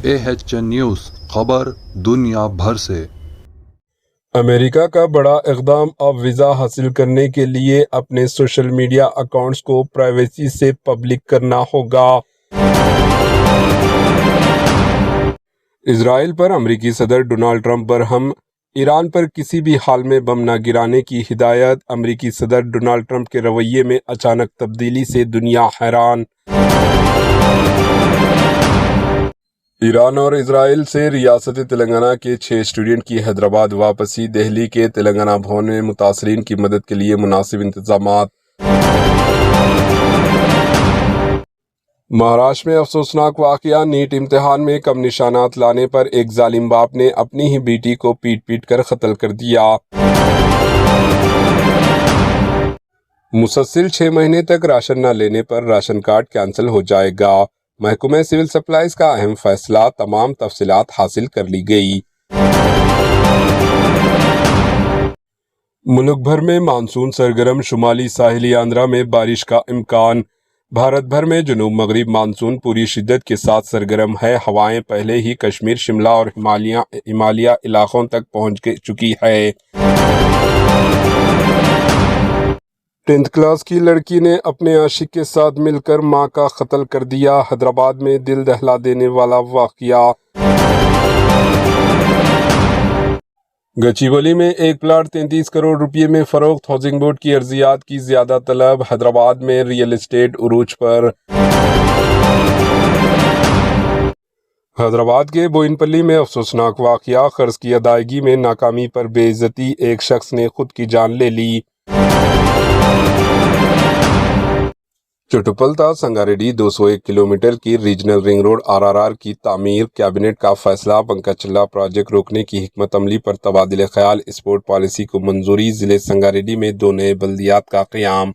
AHN news خبر دنیا بھر سے۔ امریکہ کا بڑا اقدام، اب ویزا حاصل کرنے کے لیے اپنے سوشل میڈیا اکاؤنٹس کو پرائیویسی سے پبلک کرنا ہوگا۔ اسرائیل پر امریکی صدر ڈونلڈ ٹرمپ برہم، ایران پر کسی بھی حال میں بم نہ گرانے کی ہدایت۔ امریکی صدر ڈونلڈ ٹرمپ کے رویے میں اچانک تبدیلی سے دنیا حیران۔ ایران اور اسرائیل سے ریاست تلنگانہ کے 6 اسٹوڈنٹ کی حیدرآباد واپسی۔ دہلی کے تلنگانہ بھون میں متاثرین کی مدد کے لیے مناسب انتظامات۔ مہاراشٹر میں افسوسناک واقعہ، نیٹ امتحان میں کم نشانات لانے پر ایک ظالم باپ نے اپنی ہی بیٹی کو پیٹ پیٹ کر قتل کر دیا۔ مسلسل 6 مہینے تک راشن نہ لینے پر راشن کارڈ کینسل ہو جائے گا۔ محکمہ سول سپلائز کا اہم فیصلہ، تمام تفصیلات حاصل کر لی گئی۔ ملک بھر میں مانسون سرگرم، شمالی ساحلی آندھرا میں بارش کا امکان۔ بھارت بھر میں جنوب مغرب مانسون پوری شدت کے ساتھ سرگرم ہے۔ ہوائیں پہلے ہی کشمیر، شملہ اور ہمالیہ علاقوں تک پہنچ چکی ہے۔ 10th کلاس کی لڑکی نے اپنے عاشق کے ساتھ مل کر ماں کا قتل کر دیا۔ حیدرآباد میں دل دہلا دینے والا واقعہ۔ گچیبولی میں ایک پلاٹ 33 کروڑ روپے میں فروخت، ہاؤسنگ بورڈ کی ارضیات کی زیادہ طلب۔ حیدرآباد میں ریئل اسٹیٹ عروج پر۔ حیدرآباد کے بوئن پلی میں افسوسناک واقعہ، قرض کی ادائیگی میں ناکامی پر بے عزتی، ایک شخص نے خود کی جان لے لی۔ چٹوپلتا سنگاریڈی 201 کلومیٹر کی ریجنل رنگ روڈ RRR کی تعمیر، کابینٹ کا فیصلہ، بنکا چلا پروجیکٹ روکنے کی حکمت عملی پر تبادلہ خیال، اسپورٹ پالیسی کو منظوری، ضلع سنگاریڈی میں 2 نئے بلدیات کا قیام۔